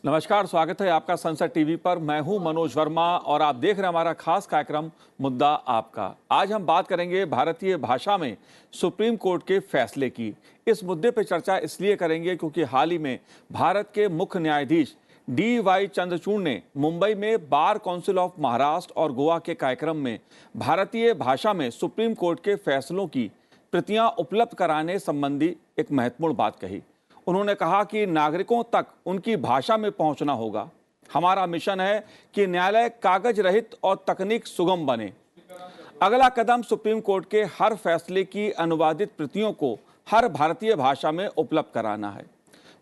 नमस्कार, स्वागत है आपका संसद टीवी पर। मैं हूं मनोज वर्मा और आप देख रहे हैं हमारा खास कार्यक्रम मुद्दा आपका। आज हम बात करेंगे भारतीय भाषा में सुप्रीम कोर्ट के फैसले की। इस मुद्दे पर चर्चा इसलिए करेंगे क्योंकि हाल ही में भारत के मुख्य न्यायाधीश DY चंद्रचूड़ ने मुंबई में बार काउंसिल ऑफ महाराष्ट्र और गोवा के कार्यक्रम में भारतीय भाषा में सुप्रीम कोर्ट के फैसलों की प्रतियां उपलब्ध कराने संबंधी एक महत्वपूर्ण बात कही। उन्होंने कहा कि नागरिकों तक उनकी भाषा में पहुंचना होगा। हमारा मिशन है कि न्यायालय कागज रहित और तकनीक सुगम बने। अगला कदम सुप्रीम कोर्ट के हर फैसले की अनुवादित प्रतियों को हर भारतीय भाषा में उपलब्ध कराना है।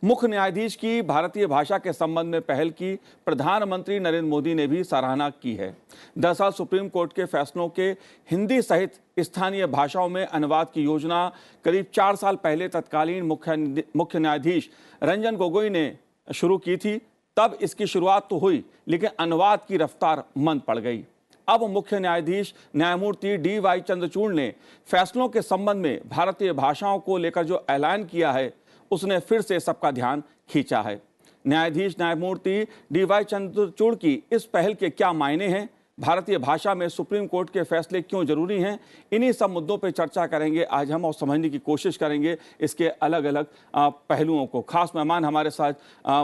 मुख्य न्यायाधीश की भारतीय भाषा के संबंध में पहल की प्रधानमंत्री नरेंद्र मोदी ने भी सराहना की है। दरअसल सुप्रीम कोर्ट के फैसलों के हिंदी सहित स्थानीय भाषाओं में अनुवाद की योजना करीब 4 साल पहले तत्कालीन मुख्य न्यायाधीश रंजन गोगोई ने शुरू की थी। तब इसकी शुरुआत तो हुई, लेकिन अनुवाद की रफ्तार मंद पड़ गई। अब मुख्य न्यायाधीश न्यायमूर्ति DY चंद्रचूड़ ने फैसलों के संबंध में भारतीय भाषाओं को लेकर जो ऐलान किया है उसने फिर से सबका ध्यान खींचा है। न्यायमूर्ति DY चंद्रचूड़ की इस पहल के क्या मायने हैं, भारतीय भाषा में सुप्रीम कोर्ट के फैसले क्यों जरूरी हैं, इन्हीं सब मुद्दों पर चर्चा करेंगे आज हम और समझने की कोशिश करेंगे इसके अलग अलग पहलुओं को। खास मेहमान हमारे साथ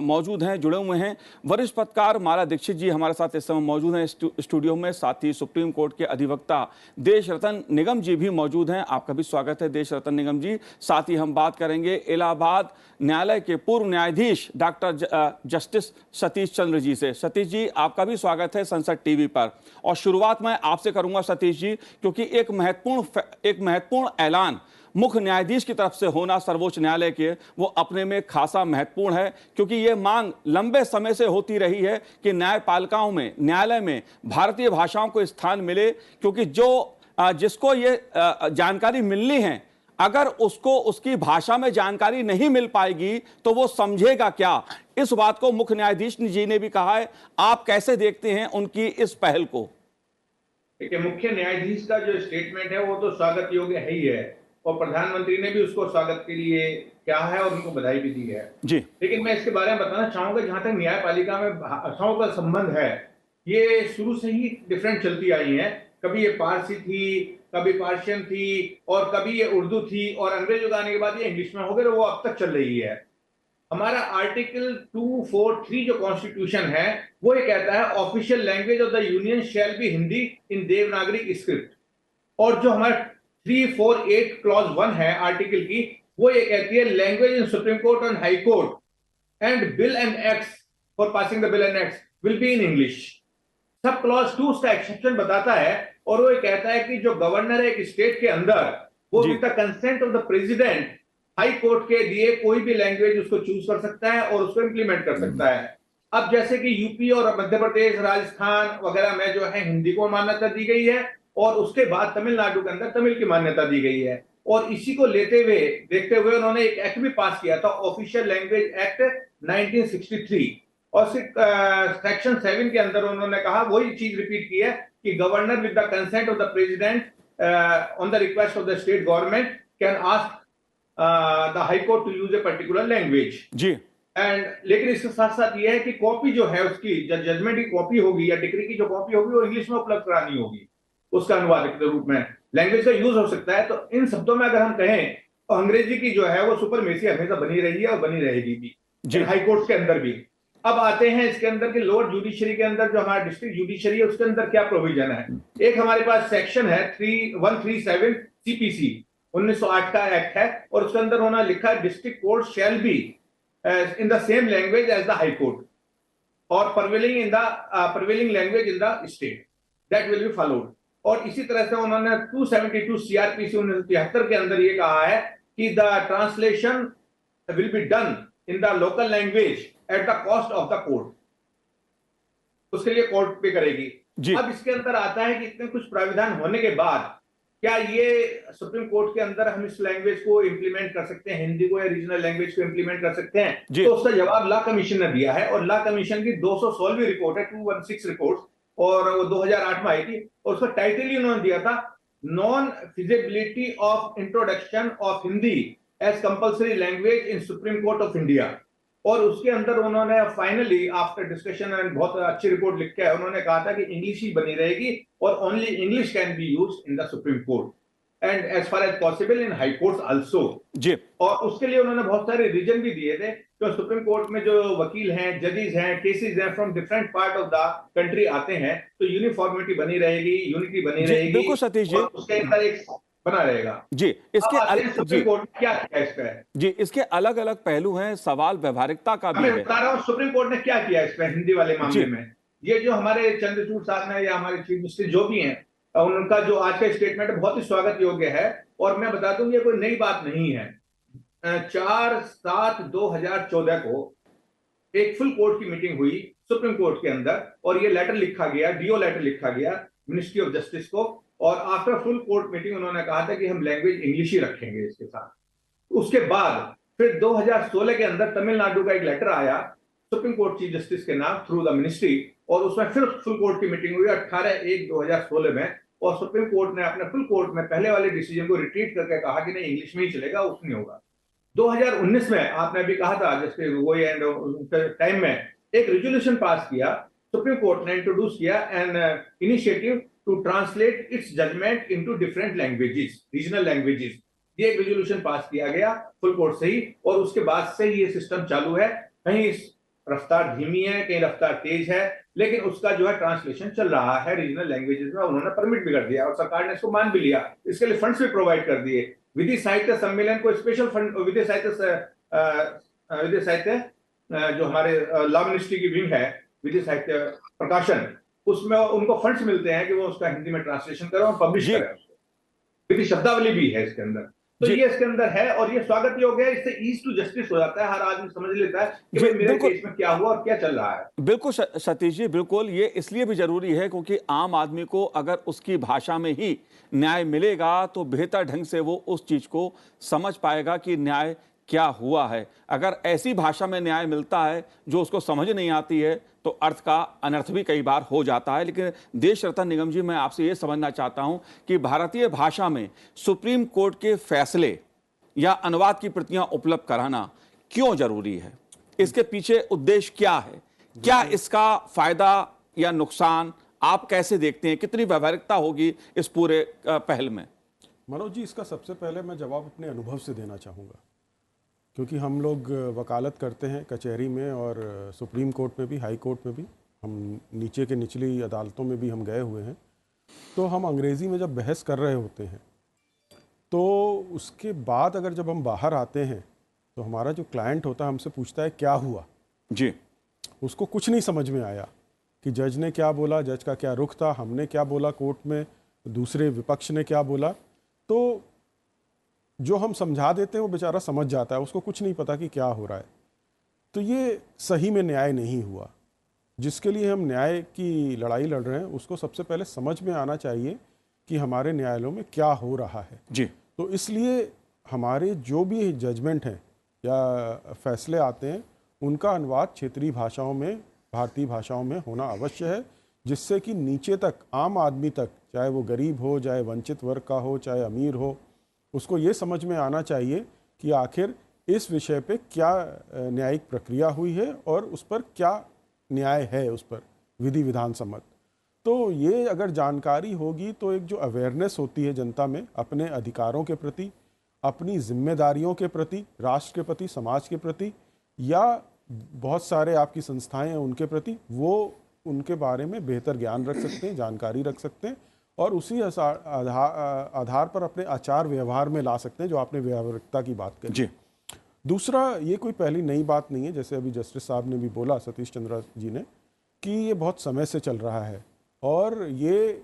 मौजूद हैं, जुड़े हुए हैं। वरिष्ठ पत्रकार माला दीक्षित जी हमारे साथ इस समय मौजूद हैं स्टूडियो में। साथ ही सुप्रीम कोर्ट के अधिवक्ता देश रतन निगम जी भी मौजूद हैं। आपका भी स्वागत है देश रतन निगम जी। साथ ही हम बात करेंगे इलाहाबाद न्यायालय के पूर्व न्यायाधीश डॉक्टर जस्टिस सतीश चंद्र जी से। सतीश जी, आपका भी स्वागत है संसद टीवी पर। और शुरुआत मैं आपसे करूंगा सतीश जी, क्योंकि एक महत्वपूर्ण ऐलान मुख्य न्यायाधीश की तरफ से होना सर्वोच्च न्यायालय के, वो अपने में खासा महत्वपूर्ण है, क्योंकि ये मांग लंबे समय से होती रही है कि न्यायपालिकाओं में, न्यायालय में भारतीय भाषाओं को स्थान मिले। क्योंकि जिसको ये जानकारी मिलनी है, अगर उसको उसकी भाषा में जानकारी नहीं मिल पाएगी तो वो समझेगा क्या। इस बात को मुख्य न्यायाधीश जी ने भी कहा है। आप कैसे देखते हैं उनकी इस पहल को? देखिए, मुख्य न्यायाधीश का जो स्टेटमेंट है वो तो स्वागत योग्य है ही है, और प्रधानमंत्री ने भी उसको स्वागत के लिए कहा है और उनको बधाई भी दी है जी। लेकिन मैं इसके बारे में बताना चाहूंगा, जहां तक न्यायपालिका में भाषाओं का संबंध है, ये शुरू से ही डिफरेंट चलती आई है। कभी ये पारसी थी, कभी पर्शियन थी, और कभी ये उर्दू थी, और अंग्रेजों के आने के बाद ये इंग्लिश में हो गए, वो अब तक चल रही है। हमारा आर्टिकल 243 जो कॉन्स्टिट्यूशन है वो ये कहता है official language of the union shall be Hindi in Devanagari script. और जो हमारा 348 क्लॉज 1 है आर्टिकल की, वो ये कहती है language in supreme Court and high court and bill and acts for passing the bill and acts will be in English. Sub clause 2 उसका एक्सेप्शन बताता है, और वो ये कहता है कि जो गवर्नर है एक स्टेट के अंदर, वो with the consent of the president high court के दिए कोई भी लैंग्वेज उसको चूज कर सकता है और उसको इंप्लीमेंट कर सकता है। अब जैसे कि यूपी और मध्य प्रदेश, राजस्थान वगैरह में जो है हिंदी को मान्यता दी गई है, और उसके बाद तमिलनाडु के अंदर तमिल की मान्यता दी गई है। और इसी को देखते हुए उन्होंने एक एक्ट भी पास किया था, ऑफिशियल लैंग्वेज एक्ट 1963, और सेक्शन 7 के अंदर उन्होंने कहा, वही चीज रिपीट की है कि governor with the consent of the president on the request of the state government can ask the high court to use a particular language जी। एंड लेकिन इसके साथ साथ ये है कि कॉपी जो है उसकी, जजमेंट की कॉपी होगी या डिग्री की जो कॉपी होगी, वो इंग्लिश में उपलब्ध करानी होगी। उसका अनुवादक के रूप में लैंग्वेज का यूज हो सकता है। तो इन शब्दों में अगर हम कहें तो अंग्रेजी की जो है वो सुपरमेसी हमेशा बनी रही है और बनी रहेगी भी हाई कोर्ट के अंदर भी। अब आते हैं इसके अंदर कि लोअर जुडिशरी के अंदर जो हमारा डिस्ट्रिक्ट जुडिशरी है उसके अंदर क्या प्रोविजन है। एक हमारे पास सेक्शन है 137 CPC 1908 का एक्ट है, और उसके अंदर होना लिखा है district court shall be in the same language as the high court और prevailing language in the state that will be followed. और इसी तरह से उन्होंने 272 CRPC 1973 के अंदर ये कहा है कि the translation will be done in the local language at the cost of the court, उसके लिए कोर्ट पे करेगी। अब इसके अंदर आता है कि इतने कुछ प्राविधान होने के बाद क्या ये सुप्रीम कोर्ट के अंदर हम इस लैंग्वेज को इंप्लीमेंट कर सकते हैं, हिंदी को या रीजनल लैंग्वेज को इंप्लीमेंट कर सकते हैं? तो उसका जवाब लॉ कमीशन ने दिया है, और लॉ कमीशन की 216वीं रिपोर्ट है, 216 रिपोर्ट, और वो 2008 में आई थी, और उसका टाइटल ही उन्होंने दिया था non feasibility of introduction of Hindi as compulsory language in supreme court of India. और उसके अंदर उन्होंने फाइनली आफ्टर डिस्कशन एंड बहुत अच्छी रिपोर्ट लिख के आए, उन्होंने कहा था कि इंग्लिश ही बनी रहेगी और only English can be used in the Supreme Court and as far as possible in high courts also. जी और उसके लिए उन्होंने बहुत सारे रीजन भी दिए थे। तो सुप्रीम कोर्ट में जो वकील हैं, जजेस हैं, केसेस हैं from different part of the country आते हैं, तो यूनिफॉर्मिटी बनी रहेगी, यूनिटी बनी जी रहेगी बिल्कुल सतीश जी। और उसके अंदर एक बना रहेगा। जी अब इसके आते हैं जी सुप्रीम कोर्ट ने क्या किया इस पे। जी इसके अलग अलग पहलू हैं, सवाल व्यवहारिकता का भी मैं है। बता रहा हूँ सुप्रीम कोर्ट ने क्या किया इस पे हिंदी वाले मामले जी में। ये जो हमारे चंद्रचूड़ साहब हैं या हमारे चीफ मिनिस्टर जो भी हैं, उनका जो आज का स्टेटमेंट बहुत ही स्वागत योग्य है। और मैं बता दूं ये कोई नई बात नहीं है। 4/7/2014 को एक फुल कोर्ट की मीटिंग हुई सुप्रीम कोर्ट के अंदर और ये लेटर लिखा गया, डीओ लेटर लिखा गया मिनिस्ट्री ऑफ जस्टिस को। और आफ्टर फुल कोर्ट मीटिंग उन्होंने कहा था कि हम लैंग्वेज इंग्लिश ही रखेंगे इसके साथ। उसके बाद फिर 2016 के अंदर तमिलनाडु का एक लेटर आया सुप्रीम कोर्ट चीफ जस्टिस के नाम थ्रू द मिनिस्ट्री, और उसमें फिर फुल कोर्ट की मीटिंग हुई 18/1/2016 में। और सुप्रीम कोर्ट ने अपने फुल कोर्ट में पहले वाले डिसीजन को रिट्रीट करके कहा कि नहीं इंग्लिश में ही चलेगा, उसमें होगा। 2019 में आपने अभी कहा था जैसे वो एंड टाइम में एक रेजोल्यूशन पास किया, सुप्रीम कोर्ट ने इंट्रोड्यूस किया an initiative to translate its judgement into different languages, regional languages. ये एक रेजोल्यूशन पास किया गया फुल कोर्ट से ही, और उसके बाद से ही ये सिस्टम चालू है। कहीं रफ्तार धीमी है, कहीं रफ्तार तेज है, लेकिन उसका जो है ट्रांसलेशन चल रहा है रीजनल लैंग्वेजेस में। उन्होंने परमिट भी कर दिया और सरकार ने इसको मान भी लिया, इसके लिए फंड्स भी प्रोवाइड कर दिए। विधि साहित्य सम्मेलन को स्पेशल फंड, विधि साहित्य जो हमारे लॉ मिनिस्ट्री की विंग है, विधि साहित्य प्रकाशन, उसमें उनको फंड्स मिलते हैं कि वो उसका हिंदी में ट्रांसलेशन करें और पब्लिश जी करें उसको। विधि शब्दावली भी है इसके अंदर, तो जी ये इसके अंदर है और ये स्वागत योग्य है। इससे ईज टू जस्टिस हो जाता है, हर आदमी समझ लेता है कि जी भाई मेरे बिल्कुल केस में क्या हुआ और क्या चल रहा है। बिल्कुल सतीश जी, बिल्कुल ये इसलिए भी जरूरी है क्योंकि आम आदमी को अगर उसकी भाषा में ही न्याय मिलेगा तो बेहतर ढंग से वो उस चीज को समझ पाएगा कि न्याय क्या हुआ है। अगर ऐसी भाषा में न्याय मिलता है जो उसको समझ नहीं आती है तो अर्थ का अनर्थ भी कई बार हो जाता है। लेकिन देश रतन निगम जी, मैं आपसे ये समझना चाहता हूं कि भारतीय भाषा में सुप्रीम कोर्ट के फैसले या अनुवाद की प्रतियां उपलब्ध कराना क्यों जरूरी है? इसके पीछे उद्देश्य क्या है? क्या इसका फायदा या नुकसान आप कैसे देखते हैं? कितनी व्यवहारिकता होगी इस पूरे पहल में? मनोज जी, इसका सबसे पहले मैं जवाब अपने अनुभव से देना चाहूँगा, क्योंकि हम लोग वकालत करते हैं कचहरी में और सुप्रीम कोर्ट में भी, हाई कोर्ट में भी, हम नीचे के निचली अदालतों में भी हम गए हुए हैं। तो हम अंग्रेज़ी में जब बहस कर रहे होते हैं तो उसके बाद अगर जब हम बाहर आते हैं तो हमारा जो क्लाइंट होता है हमसे पूछता है क्या हुआ। जी उसको कुछ नहीं समझ में आया कि जज ने क्या बोला, जज का क्या रुख था, हमने क्या बोला कोर्ट में, दूसरे विपक्ष ने क्या बोला। तो जो हम समझा देते हैं वो बेचारा समझ जाता है, उसको कुछ नहीं पता कि क्या हो रहा है। तो ये सही में न्याय नहीं हुआ। जिसके लिए हम न्याय की लड़ाई लड़ रहे हैं उसको सबसे पहले समझ में आना चाहिए कि हमारे न्यायालयों में क्या हो रहा है। जी तो इसलिए हमारे जो भी जजमेंट हैं या फैसले आते हैं उनका अनुवाद क्षेत्रीय भाषाओं में, भारतीय भाषाओं में होना अवश्य है, जिससे कि नीचे तक, आम आदमी तक, चाहे वो गरीब हो, चाहे वंचित वर्ग का हो, चाहे अमीर हो, उसको ये समझ में आना चाहिए कि आखिर इस विषय पे क्या न्यायिक प्रक्रिया हुई है और उस पर क्या न्याय है, उस पर विधि विधान सम्मत। तो ये अगर जानकारी होगी तो एक जो अवेयरनेस होती है जनता में अपने अधिकारों के प्रति, अपनी जिम्मेदारियों के प्रति, राष्ट्र के प्रति, समाज के प्रति, या बहुत सारे आपकी संस्थाएं हैं उनके प्रति, वो उनके बारे में बेहतर ज्ञान रख सकते हैं, जानकारी रख सकते हैं और उसी आधार पर अपने आचार व्यवहार में ला सकते हैं, जो आपने व्यवहारिकता की बात करी। जी दूसरा, ये कोई पहली नई बात नहीं है, जैसे अभी जस्टिस साहब ने भी बोला, सतीश चंद्रा जी ने, कि ये बहुत समय से चल रहा है और ये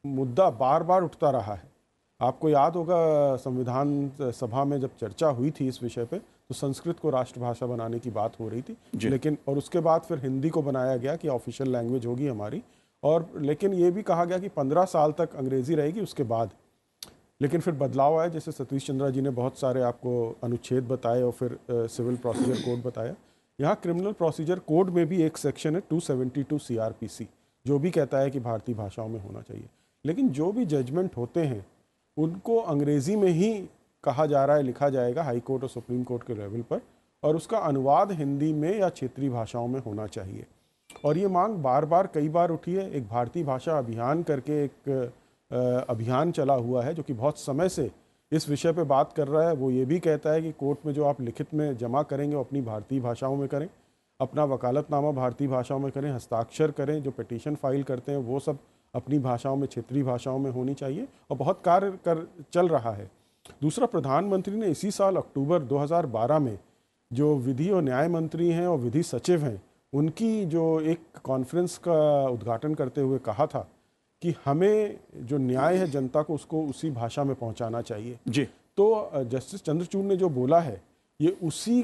मुद्दा बार बार उठता रहा है। आपको याद होगा संविधान सभा में जब चर्चा हुई थी इस विषय पे तो संस्कृत को राष्ट्रभाषा बनाने की बात हो रही थी, लेकिन और उसके बाद फिर हिंदी को बनाया गया कि ऑफिशियल लैंग्वेज होगी हमारी, और लेकिन ये भी कहा गया कि 15 साल तक अंग्रेज़ी रहेगी उसके बाद। लेकिन फिर बदलाव आया, जैसे सतीश चंद्रा जी ने बहुत सारे आपको अनुच्छेद बताए और फिर सिविल प्रोसीजर कोड बताया। यहाँ क्रिमिनल प्रोसीजर कोड में भी एक सेक्शन है 272 CRPC, जो भी कहता है कि भारतीय भाषाओं में होना चाहिए। लेकिन जो भी जजमेंट होते हैं उनको अंग्रेज़ी में ही कहा जा रहा है, लिखा जाएगा हाई कोर्ट और सुप्रीम कोर्ट के लेवल पर, और उसका अनुवाद हिंदी में या क्षेत्रीय भाषाओं में होना चाहिए। और ये मांग बार बार कई बार उठी है। एक भारतीय भाषा अभियान करके एक अभियान चला हुआ है जो कि बहुत समय से इस विषय पे बात कर रहा है। वो ये भी कहता है कि कोर्ट में जो आप लिखित में जमा करेंगे वो अपनी भारतीय भाषाओं में करें, अपना वकालतनामा भारतीय भाषाओं में करें, हस्ताक्षर करें, जो पिटीशन फाइल करते हैं वो सब अपनी भाषाओं में, क्षेत्रीय भाषाओं में होनी चाहिए, और बहुत कार्य चल रहा है। दूसरा, प्रधानमंत्री ने इसी साल अक्टूबर 2012 में जो विधि और न्याय मंत्री हैं और विधि सचिव हैं उनकी जो एक कॉन्फ्रेंस का उद्घाटन करते हुए कहा था कि हमें जो न्याय है जनता को उसको उसी भाषा में पहुंचाना चाहिए जी। तो जस्टिस चंद्रचूड़ ने जो बोला है ये उसी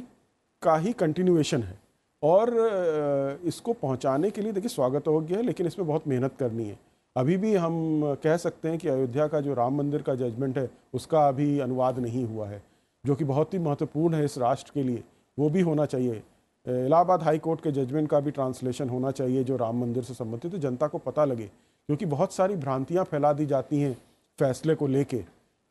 का ही कंटिन्यूएशन है, और इसको पहुंचाने के लिए देखिए स्वागत योग्य है, लेकिन इसमें बहुत मेहनत करनी है। अभी भी हम कह सकते हैं कि अयोध्या का जो राम मंदिर का जजमेंट है उसका अभी अनुवाद नहीं हुआ है, जो कि बहुत ही महत्वपूर्ण है इस राष्ट्र के लिए, वो भी होना चाहिए। इलाहाबाद हाई कोर्ट के जजमेंट का भी ट्रांसलेशन होना चाहिए जो राम मंदिर से संबंधित, तो जनता को पता लगे, क्योंकि बहुत सारी भ्रांतियां फैला दी जाती हैं फैसले को लेके।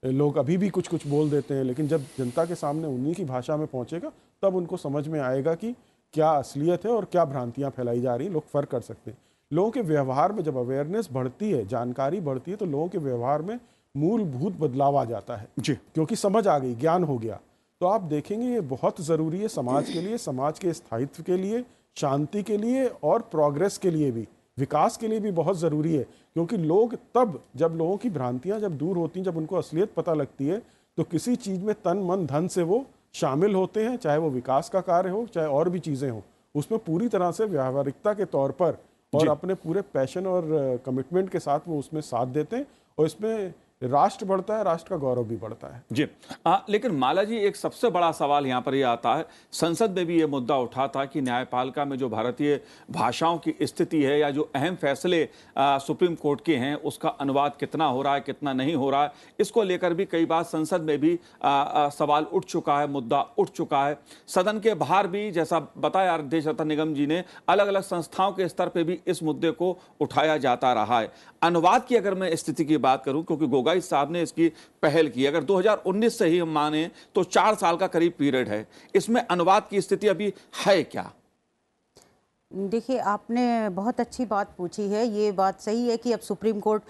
लोग अभी भी कुछ कुछ बोल देते हैं, लेकिन जब जनता के सामने उन्हीं की भाषा में पहुंचेगा तब उनको समझ में आएगा कि क्या असलियत है और क्या भ्रांतियां फैलाई जा रही हैं। लोग फर्क कर सकते हैं। लोगों के व्यवहार में जब अवेयरनेस बढ़ती है, जानकारी बढ़ती है, तो लोगों के व्यवहार में मूलभूत बदलाव आ जाता है जी। क्योंकि समझ आ गई, ज्ञान हो गया। तो आप देखेंगे ये बहुत ज़रूरी है समाज के लिए, समाज के स्थायित्व के लिए, शांति के लिए और प्रोग्रेस के लिए भी, विकास के लिए भी बहुत ज़रूरी है। क्योंकि लोग तब, जब लोगों की भ्रांतियां जब दूर होती हैं, जब उनको असलियत पता लगती है, तो किसी चीज़ में तन मन धन से वो शामिल होते हैं, चाहे वो विकास का कार्य हो, चाहे और भी चीज़ें हों, उसमें पूरी तरह से व्यावहारिकता के तौर पर और अपने पूरे पैशन और कमिटमेंट के साथ वो उसमें साथ देते हैं, और इसमें राष्ट्र बढ़ता है, राष्ट्र का गौरव भी बढ़ता है। जी। लेकिन माला जी, एक सबसे बड़ा सवाल यहाँ पर ये आता है, संसद में भी ये मुद्दा उठा था कि न्यायपालिका में जो भारतीय भाषाओं की स्थिति है या जो अहम फैसले सुप्रीम कोर्ट के हैं उसका अनुवाद कितना हो रहा है, कितना नहीं हो रहा है, इसको लेकर भी कई बार संसद में भी सवाल उठ चुका है, मुद्दा उठ चुका है। सदन के बाहर भी, जैसा बताया अध्यक्ष रतन निगम जी ने, अलग अलग संस्थाओं के स्तर पर भी इस मुद्दे को उठाया जाता रहा है। अनुवाद की अगर मैं स्थिति की बात करूं, क्योंकि गोगाई साहब ने इसकी पहल की, अगर 2019 से ही हम माने तो 4 साल का करीब पीरियड है, इसमें अनुवाद की स्थिति अभी है क्या? देखिए, आपने बहुत अच्छी बात पूछी है। ये बात सही है कि अब सुप्रीम कोर्ट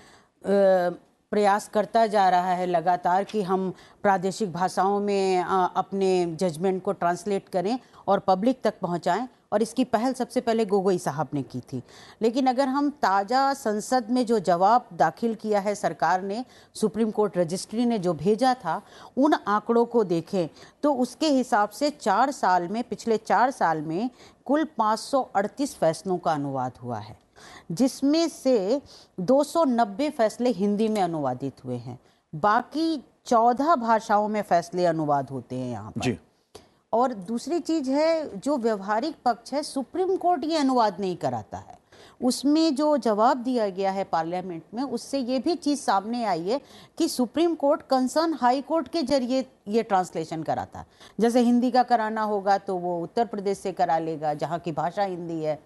प्रयास करता जा रहा है लगातार कि हम प्रादेशिक भाषाओं में अपने जजमेंट को ट्रांसलेट करें और पब्लिक तक पहुंचाएं, और इसकी पहल सबसे पहले गोगोई साहब ने की थी। लेकिन अगर हम ताज़ा संसद में जो जवाब दाखिल किया है सरकार ने, सुप्रीम कोर्ट रजिस्ट्री ने जो भेजा था, उन आंकड़ों को देखें तो उसके हिसाब से 4 साल में, पिछले 4 साल में कुल 538 फैसलों का अनुवाद हुआ है, जिसमें से 290 फैसले हिंदी में अनुवादित हुए हैं। बाकी 14 भाषाओं में फैसले अनुवाद होते हैं यहाँ पर जी। और दूसरी चीज है, जो व्यवहारिक पक्ष है, सुप्रीम कोर्ट ये अनुवाद नहीं कराता है। उसमें जो जवाब दिया गया है पार्लियामेंट में, उससे ये भी चीज़ सामने आई है कि supreme court concern high court के जरिए ये ट्रांसलेशन कराता है। जैसे हिंदी का कराना होगा तो वो उत्तर प्रदेश से करा लेगा जहाँ की भाषा हिंदी है,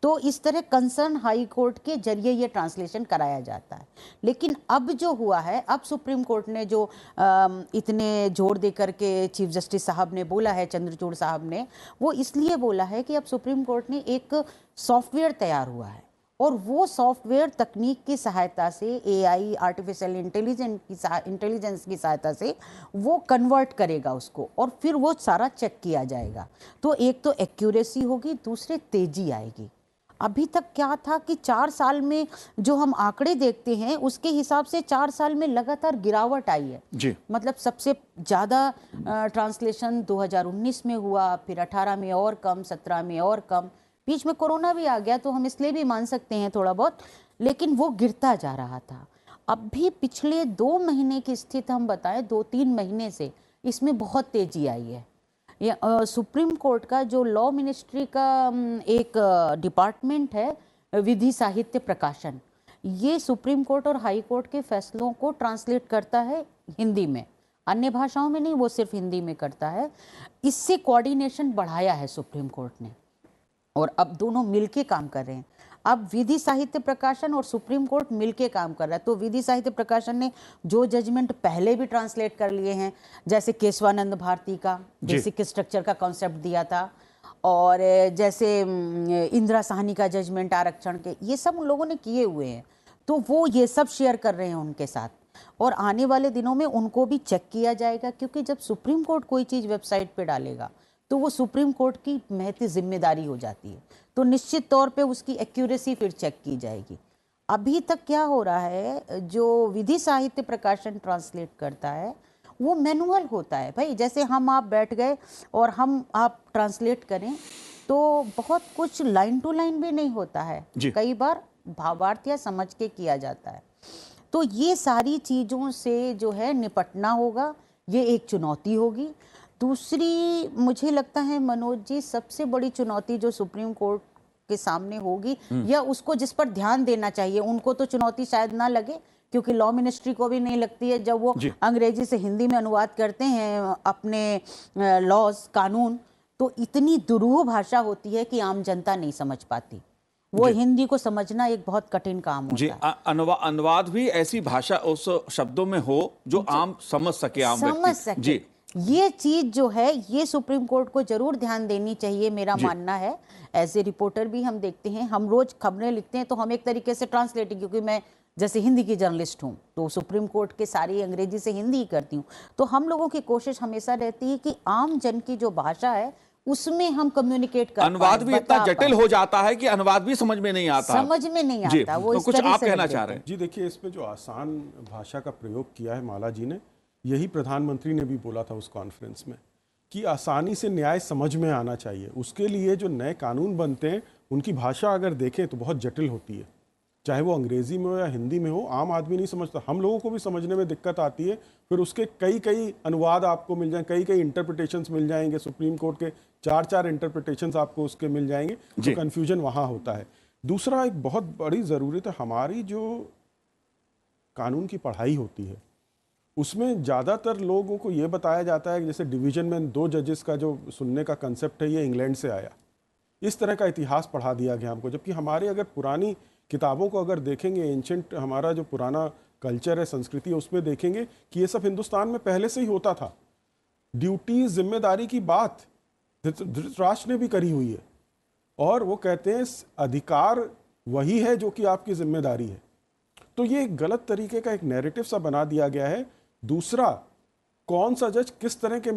तो इस तरह कंसर्न हाई कोर्ट के जरिए ये ट्रांसलेशन कराया जाता है। लेकिन अब जो हुआ है, अब सुप्रीम कोर्ट ने जो इतने जोर दे करके चीफ जस्टिस साहब ने बोला है, चंद्रचूड़ साहब ने, वो इसलिए बोला है कि अब सुप्रीम कोर्ट ने एक सॉफ्टवेयर तैयार हुआ है, और वो सॉफ्टवेयर तकनीक की सहायता से, एआई, आर्टिफिशियल इंटेलिजेंस की सहायता से वो कन्वर्ट करेगा उसको, और फिर वो सारा चेक किया जाएगा। तो एक तो एक्यूरेसी होगी, दूसरे तेजी आएगी। अभी तक क्या था कि 4 साल में जो हम आंकड़े देखते हैं उसके हिसाब से 4 साल में लगातार गिरावट आई है जी। मतलब सबसे ज़्यादा ट्रांसलेशन 2019 में हुआ, फिर 18 में और कम, 17 में और कम, बीच में कोरोना भी आ गया तो हम इसलिए भी मान सकते हैं थोड़ा बहुत, लेकिन वो गिरता जा रहा था। अब भी पिछले 2 महीने की स्थिति हम बताएं, 2-3 महीने से इसमें बहुत तेजी आई है। ये सुप्रीम कोर्ट का जो लॉ मिनिस्ट्री का एक डिपार्टमेंट है, विधि साहित्य प्रकाशन, ये सुप्रीम कोर्ट और हाई कोर्ट के फैसलों को ट्रांसलेट करता है हिंदी में, अन्य भाषाओं में नहीं, वो सिर्फ हिंदी में करता है। इससे कोऑर्डिनेशन बढ़ाया है सुप्रीम कोर्ट ने, और अब दोनों मिलके काम कर रहे हैं। अब विधि साहित्य प्रकाशन और सुप्रीम कोर्ट मिलके काम कर रहा है। तो विधि साहित्य प्रकाशन ने जो जजमेंट पहले भी ट्रांसलेट कर लिए हैं, जैसे केशवानंद भारती का बेसिक स्ट्रक्चर का कॉन्सेप्ट दिया था, और जैसे इंदिरा साहनी का जजमेंट आरक्षण के, ये सब उन लोगों ने किए हुए हैं। तो वो ये सब शेयर कर रहे हैं उनके साथ, और आने वाले दिनों में उनको भी चेक किया जाएगा, क्योंकि जब सुप्रीम कोर्ट कोई चीज़ वेबसाइट पे डालेगा तो वो सुप्रीम कोर्ट की महती जिम्मेदारी हो जाती है। तो निश्चित तौर पे उसकी एक्यूरेसी फिर चेक की जाएगी। अभी तक क्या हो रहा है, जो विधि साहित्य प्रकाशन ट्रांसलेट करता है वो मैनुअल होता है भाई। जैसे हम आप बैठ गए और हम आप ट्रांसलेट करें तो बहुत कुछ लाइन टू लाइन भी नहीं होता है, कई बार भावार्थ या समझ के किया जाता है। तो ये सारी चीज़ों से जो है निपटना होगा, ये एक चुनौती होगी। दूसरी मुझे लगता है मनोज जी, सबसे बड़ी चुनौती जो सुप्रीम कोर्ट के सामने होगी, या उसको जिस पर ध्यान देना चाहिए, उनको तो चुनौती शायद ना लगे क्योंकि लॉ मिनिस्ट्री को भी नहीं लगती है, जब वो अंग्रेजी से हिंदी में अनुवाद करते हैं अपने लॉज कानून, तो इतनी दुरूह भाषा होती है कि आम जनता नहीं समझ पाती। वो हिंदी को समझना एक बहुत कठिन काम होता है। अनुवाद भी ऐसी भाषा उस शब्दों में हो जो आम समझ सके, आम व्यक्ति। जी, ये चीज जो है ये सुप्रीम कोर्ट को जरूर ध्यान देनी चाहिए, मेरा मानना है। एज ए रिपोर्टर भी हम देखते हैं, हम रोज खबरें लिखते हैं तो हम एक तरीके से ट्रांसलेटिंग, क्योंकि मैं जैसे हिंदी की जर्नलिस्ट हूँ तो सुप्रीम कोर्ट के सारी अंग्रेजी से हिंदी ही करती हूँ, तो हम लोगों की कोशिश हमेशा रहती है कि आम जन की जो भाषा है उसमें हम कम्युनिकेट कर। अनुवाद भी इतना जटिल हो जाता है कि अनुवाद भी समझ में नहीं आता। वो तो कुछ आप कहना चाह रहे हैं? जी देखिए, इसमें जो आसान भाषा का प्रयोग किया है माला जी ने, यही प्रधानमंत्री ने भी बोला था उस कॉन्फ्रेंस में कि आसानी से न्याय समझ में आना चाहिए। उसके लिए जो नए कानून बनते हैं उनकी भाषा अगर देखें तो बहुत जटिल होती है, चाहे वो अंग्रेजी में हो या हिंदी में हो, आम आदमी नहीं समझता। हम लोगों को भी समझने में दिक्कत आती है। फिर उसके कई अनुवाद आपको मिल जाएं, कई इंटरप्रिटेशंस मिल जाएंगे। सुप्रीम कोर्ट के 4 इंटरप्रिटेशंस आपको उसके मिल जाएंगे, तो कन्फ्यूजन वहाँ होता है। दूसरा एक बहुत बड़ी ज़रूरत है, हमारी जो कानून की पढ़ाई होती है उसमें ज़्यादातर लोगों को ये बताया जाता है कि जैसे डिवीज़न में 2 जजेस का जो सुनने का कंसेप्ट है ये इंग्लैंड से आया, इस तरह का इतिहास पढ़ा दिया गया हमको। जबकि हमारे अगर पुरानी किताबों को अगर देखेंगे, एंशेंट हमारा जो पुराना कल्चर है, संस्कृति है, उसमें देखेंगे कि ये सब हिंदुस्तान में पहले से ही होता था। ड्यूटी जिम्मेदारी की बात धृतराष्ट्र ने भी करी हुई है, और वो कहते हैं अधिकार वही है जो कि आपकी जिम्मेदारी है। तो ये एक गलत तरीके का एक नैरेटिव सा बना दिया गया है। दूसरा, कौन सा जज किस तरह के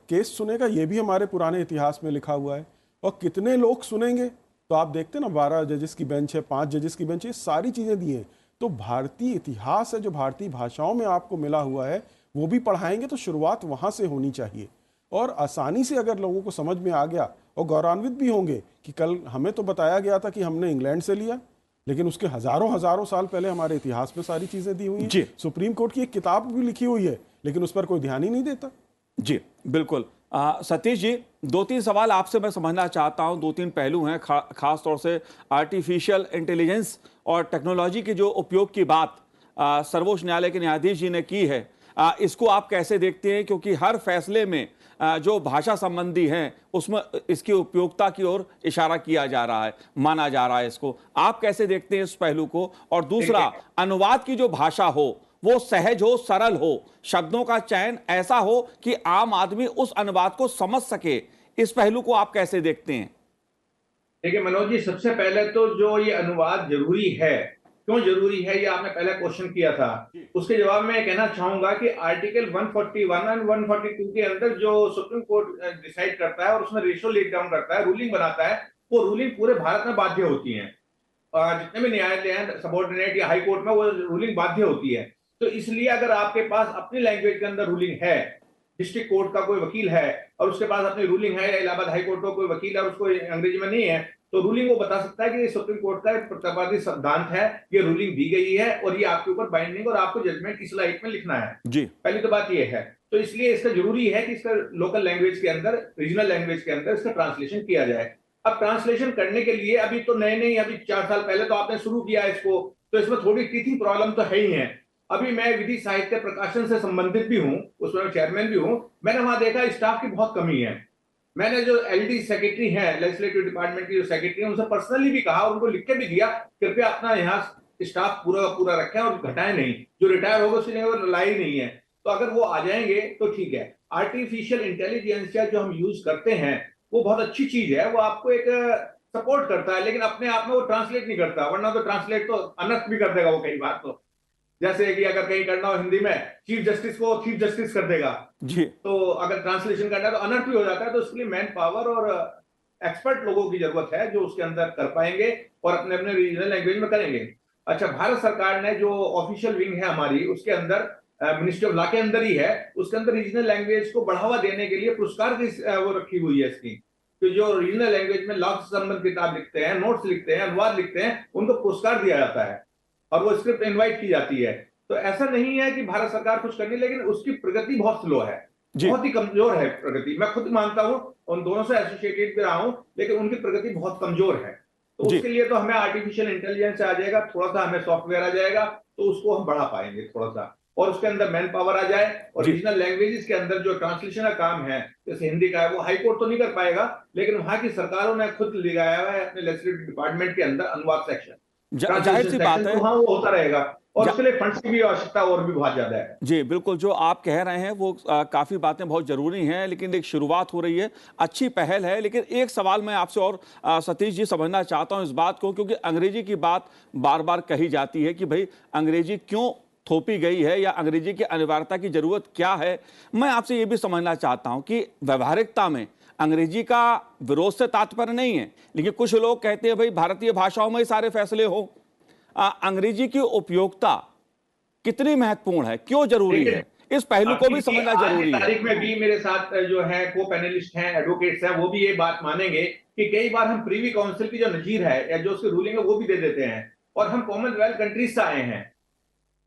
केस सुनेगा ये भी हमारे पुराने इतिहास में लिखा हुआ है, और कितने लोग सुनेंगे तो आप देखते हैं ना, 12 जजेस की बेंच है, 5 जजेस की बेंच है, ये सारी चीज़ें दी हैं। तो भारतीय इतिहास है जो भारतीय भाषाओं में आपको मिला हुआ है वो भी पढ़ाएंगे, तो शुरुआत वहाँ से होनी चाहिए। और आसानी से अगर लोगों को समझ में आ गया और गौरवान्वित भी होंगे कि कल हमें तो बताया गया था कि हमने इंग्लैंड से लिया, लेकिन उसके हजारों साल पहले हमारे इतिहास में सारी चीज़ें दी हुई हैं। सुप्रीम कोर्ट की एक किताब भी लिखी हुई है, लेकिन उस पर कोई ध्यान ही नहीं देता। जी बिल्कुल। सतीश जी, 2-3 सवाल आपसे मैं समझना चाहता हूं। 2-3 पहलू हैं, खास तौर से आर्टिफिशियल इंटेलिजेंस और टेक्नोलॉजी के जो उपयोग की बात सर्वोच्च न्यायालय के न्यायाधीश जी ने की है, इसको आप कैसे देखते हैं? क्योंकि हर फैसले में जो भाषा संबंधी हैं उसमें इसकी उपयोगिता की ओर इशारा किया जा रहा है, माना जा रहा है इसको। आप कैसे देखते हैं इस पहलू को? और दूसरा, अनुवाद की जो भाषा हो वो सहज हो, सरल हो, शब्दों का चयन ऐसा हो कि आम आदमी उस अनुवाद को समझ सके, इस पहलू को आप कैसे देखते हैं? देखिए मनोज जी, सबसे पहले तो जो ये अनुवाद जरूरी है, क्यों जरूरी है, ये आपने पहले क्वेश्चन किया था, उसके जवाब में कहना चाहूंगा कि आर्टिकल 141 और 142 के अंदर जो सुप्रीम कोर्ट डिसाइड करता है और उसमें रेशियो लेट डाउन करता है, रूलिंग बनाता है, वो रूलिंग पूरे भारत में बाध्य होती है। जितने भी न्यायालय हैं, सबऑर्डिनेट या हाई कोर्ट में, वो रूलिंग बाध्य होती है। तो इसलिए अगर आपके पास अपनी लैंग्वेज के अंदर रूलिंग है, डिस्ट्रिक्ट कोर्ट का कोई वकील है और उसके पास अपनी रूलिंग है, या इलाहाबाद हाई कोर्ट का कोई वकील है और उसको अंग्रेजी में नहीं है, तो रूलिंग वो बता सकता है कि ये सुप्रीम कोर्ट का एक प्रतिवादी सिद्धांत है, ये रूलिंग दी गई है और ये आपके ऊपर बाइंडिंग और आपको जजमेंट इस लाइट में लिखना है। जी, पहली तो बात ये है। तो इसलिए इसका जरूरी है कि इसका लोकल लैंग्वेज के अंदर, रीजनल लैंग्वेज के अंदर इसका ट्रांसलेशन किया जाए। अब ट्रांसलेशन करने के लिए अभी तो नए अभी 4 साल पहले तो आपने शुरू किया इसको, तो इसमें थोड़ी टीचिंग प्रॉब्लम तो है ही है। अभी मैं विधि साहित्य प्रकाशन से संबंधित भी हूं, उसमें चेयरमैन भी हूं। मैंने वहां देखा स्टाफ की बहुत कमी है। मैंने जो एलडी सेक्रेटरी है, लेजिस्लेटिव डिपार्टमेंट की जो सेक्रेटरी है, उनसे पर्सनली भी कहा और उनको लिख के भी दिया, कृपया अपना यहाँ स्टाफ पूरा का पूरा रखें और घटाएं नहीं, जो रिटायर होगा उसके लिए लाई नहीं है। तो अगर वो आ जाएंगे तो ठीक है। आर्टिफिशियल इंटेलिजेंस जो हम यूज करते हैं वो बहुत अच्छी चीज है, वो आपको एक सपोर्ट करता है, लेकिन अपने आप में वो ट्रांसलेट नहीं करता, वरना तो ट्रांसलेट तो अनर्थ भी कर देगा वो कई बार। तो जैसे कि अगर कहीं करना हो हिंदी में चीफ जस्टिस को चीफ जस्टिस कर देगा, जी तो अगर ट्रांसलेशन करना है तो अनर्थ भी हो जाता है। तो इसके लिए मैन पावर और एक्सपर्ट लोगों की जरूरत है जो उसके अंदर कर पाएंगे और अपने अपने रीजनल लैंग्वेज में करेंगे। अच्छा, भारत सरकार ने जो ऑफिशियल विंग है हमारी, उसके अंदर मिनिस्ट्री ऑफ लॉ के अंदर ही है, उसके अंदर रीजनल लैंग्वेज को बढ़ावा देने के लिए पुरस्कार की वो रखी हुई है इसकी। तो जो रीजनल लैंग्वेज में लॉ से संबंधित किताब लिखते हैं, नोट्स लिखते हैं, अनुवाद लिखते हैं, उनको पुरस्कार दिया जाता है और वो स्क्रिप्ट इनवाइट की जाती है। तो ऐसा नहीं है कि भारत सरकार कुछ करनी, लेकिन उसकी प्रगति बहुत स्लो है, बहुत ही कमजोर है प्रगति। मैं खुद मानता हूं, उन दोनों से एसोसिएटेड भी रहा हूं, लेकिन उनकी प्रगति बहुत कमजोर है। तो उसके लिए तो हमें आर्टिफिशियल इंटेलिजेंस आ जाएगा, थोड़ा सा हमें सॉफ्टवेयर आ जाएगा, तो उसको हम बढ़ा पाएंगे थोड़ा सा, और उसके अंदर मैन पावर आ जाए। और रीजनल लैंग्वेजेस के अंदर जो ट्रांसलेशन का काम है, जैसे हिंदी का है, वो हाई कोर्ट तो नहीं कर पाएगा, लेकिन वहां की सरकारों ने खुद लगाया हुआ है अपने लेजिस्लेटिव डिपार्टमेंट के अंदर अनुवाद सेक्शन, जाहिर सी बात है, तो हाँ वो होता रहेगा। और उसके लिए फंड्स की भी आवश्यकता और भी बहुत ज्यादा है। जी बिल्कुल, जो आप कह रहे हैं वो काफ़ी बातें बहुत ज़रूरी हैं, लेकिन एक शुरुआत हो रही है, अच्छी पहल है। लेकिन एक सवाल मैं आपसे और सतीश जी समझना चाहता हूं इस बात को, क्योंकि अंग्रेजी की बात बार बार कही जाती है कि भाई अंग्रेजी क्यों थोपी गई है या अंग्रेजी की अनिवार्यता की ज़रूरत क्या है। मैं आपसे ये भी समझना चाहता हूँ कि व्यवहारिकता में अंग्रेजी का विरोध से तात्पर्य नहीं है, लेकिन कुछ लोग कहते हैं भाई भारतीय भाषाओं में ही सारे फैसले हो। अंग्रेजी की उपयोगिता कितनी महत्वपूर्ण है, क्यों जरूरी है, इस पहलू को भी समझना जरूरी है। तारीख में भी मेरे साथ जो है को पैनलिस्ट हैं, एडवोकेट्स हैं, वो भी ये बात मानेंगे कि कई बार हम प्रीवी काउंसिल की जो नजीर है या जो उसकी रूलिंग है वो भी दे देते हैं। और हम कॉमनवेल्थ कंट्रीज से आए हैं,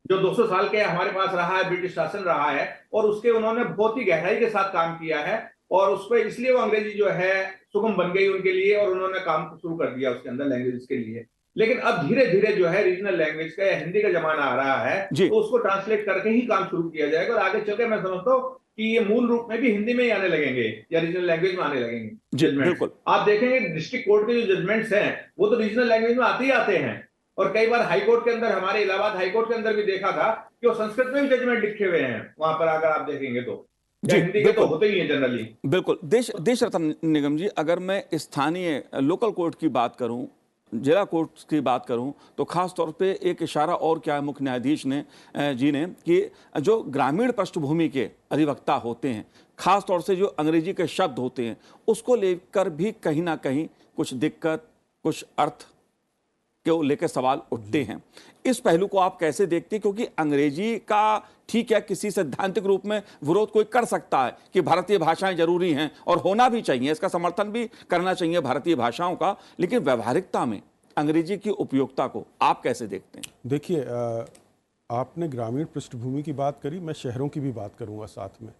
जो 200 साल के हमारे पास रहा है, ब्रिटिश शासन रहा है, और उसके उन्होंने बहुत ही गहराई के साथ काम किया है, और उस पर इसलिए वो अंग्रेजी जो है सुगम बन गई उनके लिए, और उन्होंने काम शुरू कर दिया उसके अंदर लैंग्वेज के लिए। लेकिन अब धीरे धीरे जो है रीजनल लैंग्वेज का या हिंदी का जमाना आ रहा है, तो उसको ट्रांसलेट करके ही काम शुरू किया जाएगा, और आगे चलकर मैं समझता हूँ कि ये मूल रूप में भी हिंदी में ही आने लगेंगे या रीजनल लैंग्वेज में आने लगेंगे जजमेंट। आप देखेंगे डिस्ट्रिक्ट कोर्ट के जो जजमेंट्स हैं वो तो रीजनल लैंग्वेज में आते ही आते हैं, और कई बार हाई कोर्ट के अंदर, हमारे इलाहाबाद हाई कोर्ट के अंदर भी देखा था कि वो संस्कृत में भी जजमेंट लिखे हुए हैं वहां पर, अगर आप देखेंगे तो हिंदी के तो होते ही है जनरली। बिल्कुल। देश रत्न निगम जी, अगर मैं स्थानीय लोकल कोर्ट की बात करूं, जिला कोर्ट की बात करूं, तो खास तौर पे एक इशारा और क्या है मुख्य न्यायाधीश ने कि जो ग्रामीण पृष्ठभूमि के अधिवक्ता होते हैं, खास तौर से जो अंग्रेजी के शब्द होते हैं, उसको लेकर भी कहीं ना कहीं कुछ दिक्कत, कुछ अर्थ को लेकर सवाल उठते हैं। इस पहलू को आप कैसे देखते हैं? क्योंकि अंग्रेजी का ठीक है, किसी सैद्धांतिक रूप में विरोध कोई कर सकता है कि भारतीय भाषाएं जरूरी हैं और होना भी चाहिए, इसका समर्थन भी करना चाहिए भारतीय भाषाओं का, लेकिन व्यवहारिकता में अंग्रेजी की उपयोगिता को आप कैसे देखते हैं? देखिए, आपने ग्रामीण पृष्ठभूमि की बात करी, मैं शहरों की भी बात करूंगा साथ में।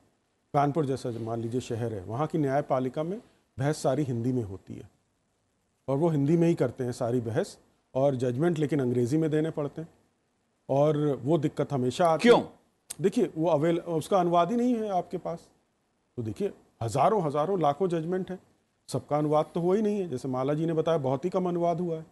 कानपुर जैसा मान लीजिए शहर है, वहाँ की न्यायपालिका में बहस सारी हिंदी में होती है, और वो हिंदी में ही करते हैं सारी बहस, और जजमेंट लेकिन अंग्रेजी में देने पड़ते हैं, और वो दिक्कत हमेशा आती है। क्यों? देखिए, वो उसका अनुवाद ही नहीं है आपके पास। तो देखिए, हजारों लाखों जजमेंट है, सबका अनुवाद तो हुआ ही नहीं है। जैसे माला जी ने बताया, बहुत ही कम अनुवाद हुआ है,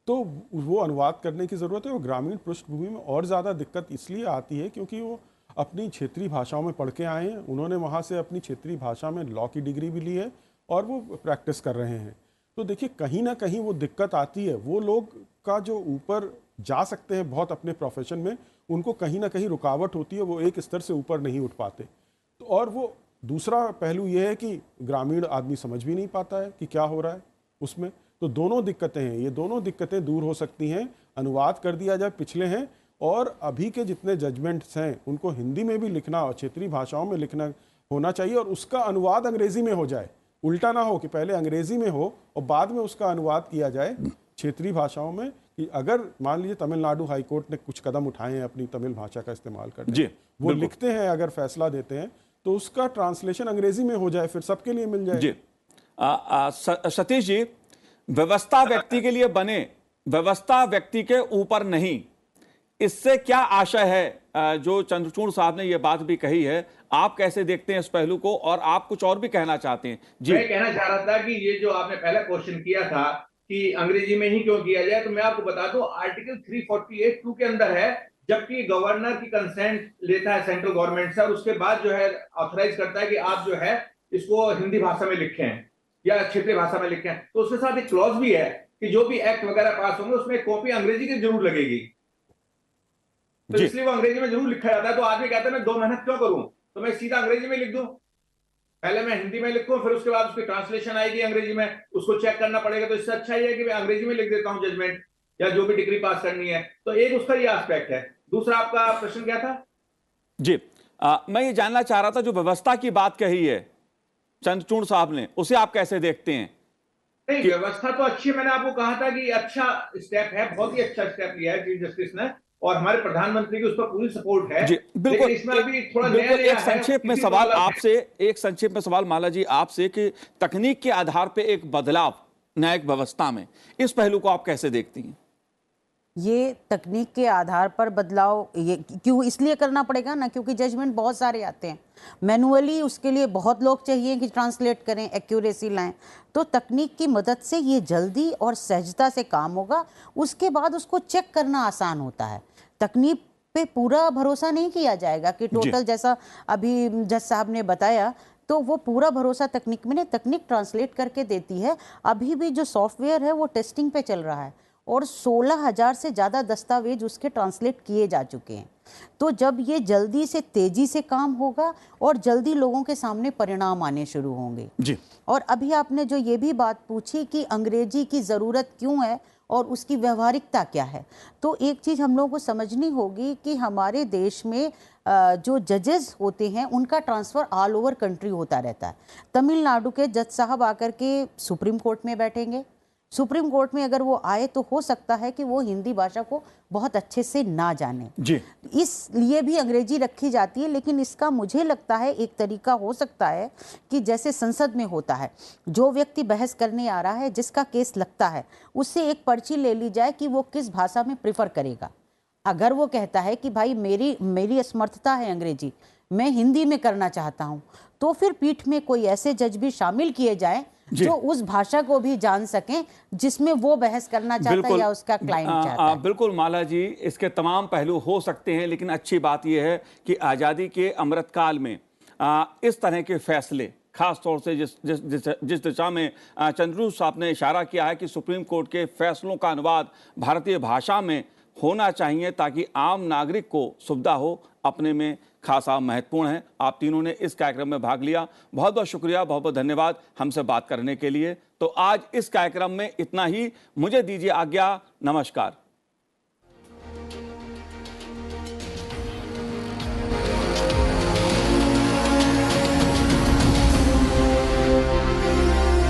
तो वो अनुवाद करने की ज़रूरत है। और ग्रामीण पृष्ठभूमि में और ज़्यादा दिक्कत इसलिए आती है क्योंकि वो अपनी क्षेत्रीय भाषाओं में पढ़ के आए हैं, उन्होंने वहाँ से अपनी क्षेत्रीय भाषा में लॉ की डिग्री भी ली है और वो प्रैक्टिस कर रहे हैं। तो देखिए, कहीं ना कहीं वो दिक्कत आती है। वो लोग का जो ऊपर जा सकते हैं बहुत अपने प्रोफेशन में, उनको कहीं ना कहीं रुकावट होती है, वो एक स्तर से ऊपर नहीं उठ पाते। तो और वो दूसरा पहलू ये है कि ग्रामीण आदमी समझ भी नहीं पाता है कि क्या हो रहा है उसमें। तो दोनों दिक्कतें हैं, ये दोनों दिक्कतें दूर हो सकती हैं, अनुवाद कर दिया जाए पिछले हैं, और अभी के जितने जजमेंट्स हैं उनको हिंदी में भी लिखना और क्षेत्रीय भाषाओं में लिखना होना चाहिए, और उसका अनुवाद अंग्रेजी में हो जाए। उल्टा ना हो कि पहले अंग्रेजी में हो और बाद में उसका अनुवाद किया जाए क्षेत्रीय भाषाओं में। कि अगर मान लीजिए तमिलनाडु हाई कोर्ट ने कुछ कदम उठाए हैं अपनी तमिल भाषा का इस्तेमाल करके, वो लिखते हैं, अगर फैसला देते हैं, तो उसका ट्रांसलेशन अंग्रेजी में हो जाए, फिर सबके लिए मिल जाए। जी सतीश जी, व्यवस्था व्यक्ति के लिए बने, व्यवस्था व्यक्ति के ऊपर नहीं, इससे क्या आशय है? जो चंद्रचूड़ साहब ने यह बात भी कही है, आप कैसे देखते हैं इस पहलू को, और आप कुछ और भी कहना चाहते हैं? जी, मैं कहना चाह रहा था कि ये जो आपने पहला क्वेश्चन किया था कि अंग्रेजी में ही क्यों किया जाए, तो मैं आपको बता दूं आर्टिकल 348(2) के अंदर है, जबकि गवर्नर की कंसेंट लेता है सेंट्रल गवर्नमेंट से और उसके बाद जो है ऑथराइज करता है कि आप जो है इसको हिंदी भाषा में लिखें या क्षेत्रीय भाषा में लिखें। तो उसके साथ एक क्लॉज भी है कि जो भी एक्ट वगैरह पास होंगे उसमें कॉपी अंग्रेजी की जरूर लगेगी, तो जी। इसलिए वो अंग्रेजी में जरूर लिखा जाता है। तो आदमी कहता है मैं 2 मेहनत क्यों करूं, तो मैं सीधा अंग्रेजी में लिख दूं, पहले मैं हिंदी में लिखूं फिर उसके बाद उसकी ट्रांसलेशन आएगी अंग्रेजी में, उसको चेक करना पड़ेगा। तो इससे अच्छा ही है कि मैं अंग्रेजी में लिख देता हूं जजमेंट या जो भी डिग्री पास करनी है। तो एक उसका ये एस्पेक्ट है। दूसरा आपका प्रश्न क्या था? जी, मैं ये जानना चाह रहा था, जो व्यवस्था की बात कही है चंद्रचूड़ साहब ने, उसे आप कैसे देखते हैं? नहीं, व्यवस्था तो अच्छी है। मैंने आपको कहा था कि अच्छा स्टेप है, बहुत ही अच्छा स्टेप लिया है चीफ जस्टिस ने, और हमारे प्रधानमंत्री की उस पर पूरी सपोर्ट है। जी, बिल्कुल। लेकिन इसमें अभी थोड़ा नया बिल्कुल, नया एक है, संक्षेप में किसी को सवाल अलग है। आपसे, एक संक्षेप में सवाल माला जी आपसे, कि तकनीक के आधार पे एक बदलाव न्यायिक व्यवस्था में, इस पहलू को आप कैसे देखती हैं? ये तकनीक के आधार पर बदलाव ये क्यों इसलिए करना पड़ेगा ना, क्योंकि जजमेंट बहुत सारे आते हैं मैनुअली, उसके लिए बहुत लोग चाहिए कि ट्रांसलेट करें, एक्यूरेसी लाएं। तो तकनीक की मदद से ये जल्दी और सहजता से काम होगा, उसके बाद उसको चेक करना आसान होता है। तकनीक पे पूरा भरोसा नहीं किया जाएगा कि टोटल, जैसा अभी जज साहब ने बताया, तो वो पूरा भरोसा तकनीक में नहीं, तकनीक ट्रांसलेट करके देती है। अभी भी जो सॉफ्टवेयर है वो टेस्टिंग पे चल रहा है और 16,000 से ज़्यादा दस्तावेज उसके ट्रांसलेट किए जा चुके हैं। तो जब ये जल्दी से तेज़ी से काम होगा और जल्दी लोगों के सामने परिणाम आने शुरू होंगे। जी, और अभी आपने जो ये भी बात पूछी कि अंग्रेजी की ज़रूरत क्यों है और उसकी व्यवहारिकता क्या है, तो एक चीज़ हम लोगों को समझनी होगी कि हमारे देश में जो जजेस होते हैं उनका ट्रांसफ़र ऑल ओवर कंट्री होता रहता है। तमिलनाडु के जज साहब आकर के सुप्रीम कोर्ट में बैठेंगे, सुप्रीम कोर्ट में अगर वो आए तो हो सकता है कि वो हिंदी भाषा को बहुत अच्छे से ना जाने, जी, इसलिए भी अंग्रेजी रखी जाती है। लेकिन इसका मुझे लगता है एक तरीका हो सकता है कि जैसे संसद में होता है, जो व्यक्ति बहस करने आ रहा है, जिसका केस लगता है, उससे एक पर्ची ले ली जाए कि वो किस भाषा में प्रेफर करेगा। अगर वो कहता है कि भाई मेरी असमर्थता है अंग्रेजी, मैं हिंदी में करना चाहता हूँ, तो फिर पीठ में कोई ऐसे जज भी शामिल किए जाएं जो उस भाषा को भी जान सकें जिसमें वो बहस करना चाहता है या उसका क्लाइंट चाहता है। बिल्कुल माला जी, इसके तमाम पहलू हो सकते हैं, लेकिन अच्छी बात यह है कि आज़ादी के अमृतकाल में इस तरह के फैसले, खास तौर से जिस दिशा में चंद्रचूड़ साहब ने इशारा किया है कि सुप्रीम कोर्ट के फैसलों का अनुवाद भारतीय भाषा में होना चाहिए ताकि आम नागरिक को सुविधा हो, अपने में खासा महत्वपूर्ण है। आप तीनों ने इस कार्यक्रम में भाग लिया, बहुत बहुत शुक्रिया, बहुत बहुत धन्यवाद हमसे बात करने के लिए। तो आज इस कार्यक्रम में इतना ही, मुझे दीजिए आज्ञा, नमस्कार।